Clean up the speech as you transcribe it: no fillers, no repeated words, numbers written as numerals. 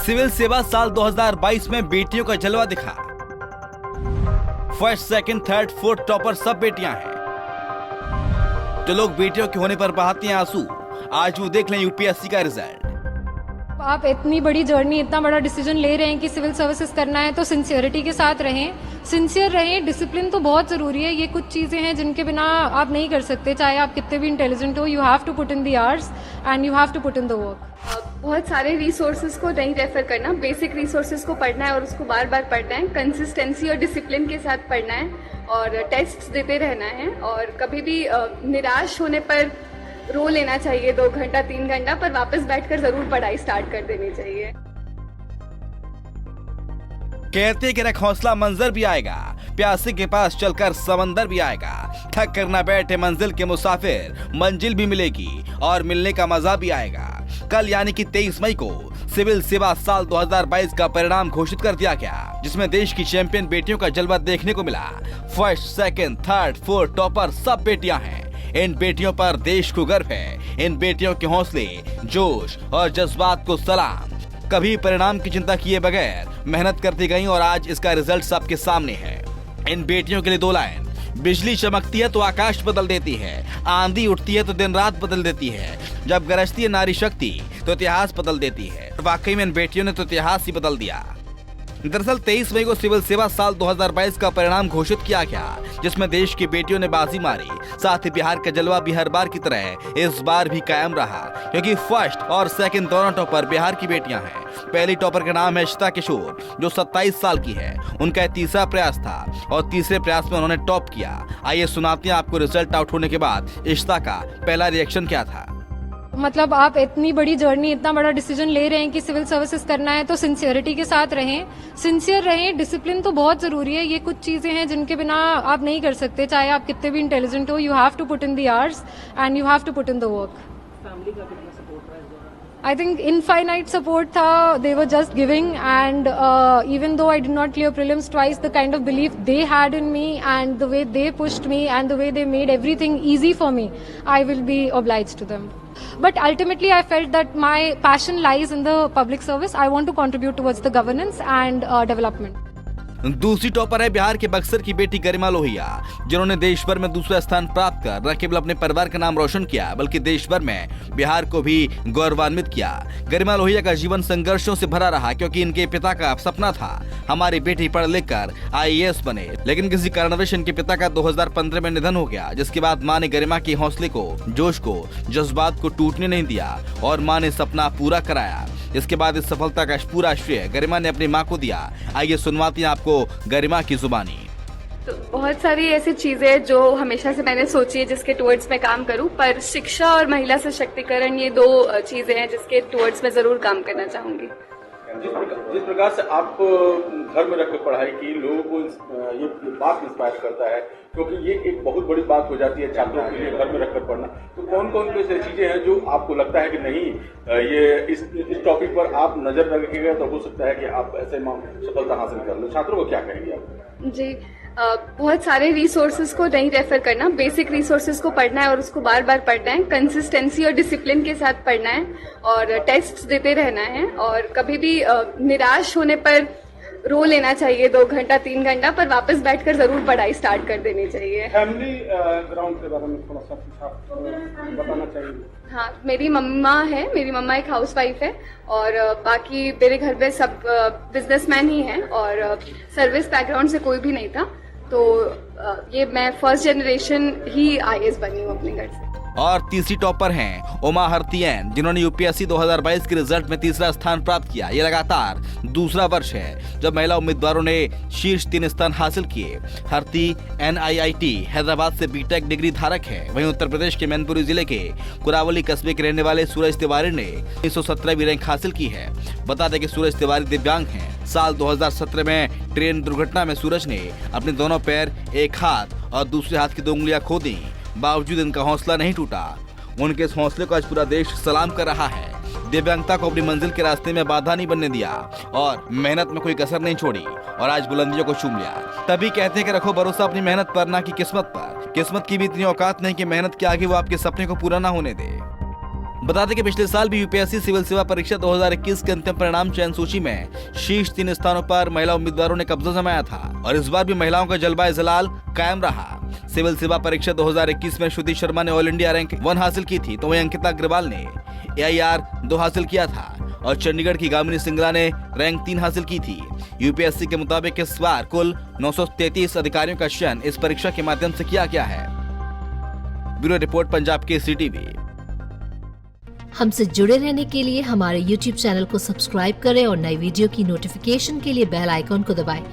Civil सेवा साल 2022 में बेटियों का जलवा दिखा। First, second, third, fourth topper सब बेटियां हैं। जो लोग बेटियों के होने पर बहाते हैं आंसू, आज वो देख लें यूपीएससी का रिजल्ट। आप इतनी बड़ी जर्नी, इतना बड़ा डिसीजन ले रहे हैं कि सिविल सर्विसेज करना है तो सिंसियरिटी के साथ रहें, सिंसियर रहें। डिसिप्लिन तो बहुत ज़रूरी है। ये कुछ चीज़ें हैं जिनके बिना आप नहीं कर सकते, चाहे आप कितने भी इंटेलिजेंट हो। You have to put in the hours and you have to put in the work. बहुत सारे रिसोर्सेज को नहीं रेफर करना, बेसिक रिसोर्सेज को पढ़ना है और उसको बार बार पढ़ना है। कंसिस्टेंसी और डिसिप्लिन के साथ पढ़ना है और टेस्ट्स देते रहना है। और कभी भी निराश होने पर रो लेना चाहिए 2 घंटा 3 घंटा, पर वापस बैठकर जरूर पढ़ाई स्टार्ट कर देनी चाहिए। कहते कि रख हौसला मंजर भी आएगा, प्यासे के पास चलकर समंदर भी आएगा। थक कर न बैठे मंजिल के मुसाफिर, मंजिल भी मिलेगी और मिलने का मजा भी आएगा। कल यानी कि 23 मई को सिविल सेवा साल 2022 का परिणाम घोषित कर दिया गया, जिसमें देश की चैंपियन बेटियों का जलवा देखने को मिला। First, second, third, fourth topper सब बेटियां हैं। इन बेटियों पर देश को गर्व है। इन बेटियों के हौसले, जोश और जज्बात को सलाम। कभी परिणाम की चिंता किए बगैर मेहनत करती गईं और आज इसका रिजल्ट सबके सामने है। इन बेटियों के लिए 2 लाइन। बिजली चमकती है तो आकाश बदल देती है, आंधी उठती है तो दिन रात बदल देती है, जब गरजती है नारी शक्ति तो इतिहास बदल देती है। वाकई में इन बेटियों ने तो इतिहास ही बदल दिया। दरअसल 23 मई को सिविल सेवा साल 2022 का परिणाम घोषित किया गया, जिसमें देश की बेटियों ने बाजी मारी। साथ ही बिहार का जलवा भी हर बार की तरह इस बार भी कायम रहा, क्योंकि फर्स्ट और सेकंड दोनों टॉपर बिहार की बेटियां हैं। पहली टॉपर का नाम है इशिता किशोर, जो 27 साल की है। उनका तीसरा प्रयास था और तीसरे प्रयास में उन्होंने टॉप किया। आइए सुनाते हैं आपको रिजल्ट आउट होने के बाद इशिता का पहला रिएक्शन क्या था। मतलब आप इतनी बड़ी जर्नी, इतना बड़ा डिसीजन ले रहे हैं कि सिविल सर्विसेज करना है तो सिंसियरिटी के साथ रहें, सिंसियर रहें। डिसिप्लिन तो बहुत ज़रूरी है। ये कुछ चीज़ें हैं जिनके बिना आप नहीं कर सकते, चाहे आप कितने भी इंटेलिजेंट हो। You have to put in the hours and you have to put in the work. Family का कितना सपोर्ट रहा है इस दौरान? I think infinite support था. They were just giving, and even though I did not clear prelims twice, the kind of belief they had in me and the way they pushed me and the way they made everything easy for me, I will be obliged to them. But ultimately I felt that my passion lies in the public service. I want to contribute towards the governance and development. दूसरी topper है बिहार के बक्सर की बेटी गरिमा लोहिया, जिन्होंने देश भर में दूसरा स्थान प्राप्त कर न केवल अपने परिवार का नाम रोशन किया, बल्कि देश भर में बिहार को भी गौरवान्वित किया। गरिमा लोहिया का जीवन संघर्षों से भरा रहा, क्योंकि इनके पिता का सपना था हमारी बेटी पढ़ लिख कर IAS बने, लेकिन किसी कारणवश इनके पिता का 2015 में निधन हो गया, जिसके बाद माँ ने गरिमा के हौसले को, जोश को, जज्बात को टूटने नहीं दिया और माँ ने सपना पूरा कराया। इसके बाद इस सफलता का पूरा श्रेय गरिमा ने अपनी मां को दिया। आइए सुनवाती हैं आपको गरिमा की जुबानी। तो बहुत सारी ऐसी चीजें जो हमेशा से मैंने सोची है जिसके टुवर्ड्स मैं काम करूं, पर शिक्षा और महिला सशक्तिकरण ये 2 चीजें हैं जिसके टुवर्ड्स मैं जरूर काम करना चाहूंगी। जिस प्रकार से आप घर में रखकर पढ़ाई की, लोगों को ये बात इंस्पायर करता है, क्योंकि ये एक बहुत बड़ी बात हो जाती है छात्रों के लिए घर में रखकर पढ़ना। तो कौन कौन सी ऐसी चीजें हैं जो आपको लगता है कि नहीं, ये इस टॉपिक पर आप नजर रखिएगा तो हो सकता है कि आप ऐसे सफलता हासिल कर लो। छात्रों को क्या कहेंगे आप? जी, बहुत सारे रिसोर्सेज को नहीं रेफर करना, बेसिक रिसोर्सेज को पढ़ना है और उसको बार बार पढ़ना है। कंसिस्टेंसी और डिसिप्लिन के साथ पढ़ना है और टेस्ट्स देते रहना है। और कभी भी निराश होने पर रो लेना चाहिए 2 घंटा 3 घंटा, पर वापस बैठकर जरूर पढ़ाई स्टार्ट कर देनी चाहिए। फैमिली ग्राउंड के बारे में थोड़ा सा कुछ आप बताना चाहिए। हाँ, मेरी मम्मा है, मेरी मम्मा एक हाउसवाइफ है और बाकी मेरे घर में सब बिजनेसमैन ही हैं और सर्विस बैकग्राउंड से कोई भी नहीं था। तो ये मैं फर्स्ट जनरेशन ही IAS बनी हूँ अपने घर से। और तीसरी टॉपर हैं उमा हरतियन, जिन्होंने यूपीएससी 2022 के रिजल्ट में तीसरा स्थान प्राप्त किया। ये लगातार दूसरा वर्ष है जब महिला उम्मीदवारों ने शीर्ष 3 स्थान हासिल किए। हरती NIIT हैदराबाद से बीटेक डिग्री धारक है। वहीं उत्तर प्रदेश के मैनपुरी जिले के कुरावली कस्बे के रहने वाले सूरज तिवारी ने 117वीं रैंक हासिल की है। बता दें कि सूरज तिवारी दिव्यांग हैं। साल 2017 में ट्रेन दुर्घटना में सूरज ने अपने दोनों पैर, एक हाथ और दूसरे हाथ की 2 उंगलियां खो दी। बावजूद इनका हौसला नहीं टूटा। उनके इस हौसले को आज पूरा देश सलाम कर रहा है। दिव्यांगता को अपनी मंजिल के रास्ते में बाधा नहीं बनने दिया और मेहनत में कोई कसर नहीं छोड़ी और आज बुलंदियों को चूम लिया। तभी कहते हैं कि रखो भरोसा अपनी मेहनत पर, ना कि किस्मत पर। किस्मत की भी इतनी औकात नहीं कि मेहनत के आगे वो आपके सपने को पूरा ना होने दे। बता दें कि पिछले साल भी यूपीएससी सिविल सेवा परीक्षा 2021 के अंतिम परिणाम चयन सूची में शीर्ष 3 स्थानों पर महिला उम्मीदवारों ने कब्जा जमाया था और इस बार भी महिलाओं का जलवा जलाल कायम रहा। सिविल सेवा परीक्षा 2021 में श्रुति शर्मा ने ऑल इंडिया रैंक 1 हासिल की थी, तो वहीं अंकिता अग्रवाल ने AIR 2 हासिल किया था और चंडीगढ़ की गामिनी सिंगला ने रैंक 3 हासिल की थी। यूपीएससी के मुताबिक इस बार कुल 933 अधिकारियों का चयन इस परीक्षा के माध्यम से किया गया है। Bureau report, Punjab Kesari TV. हमसे जुड़े रहने के लिए हमारे YouTube चैनल को सब्सक्राइब करें और नई वीडियो की नोटिफिकेशन के लिए बेल आइकॉन को दबाएं।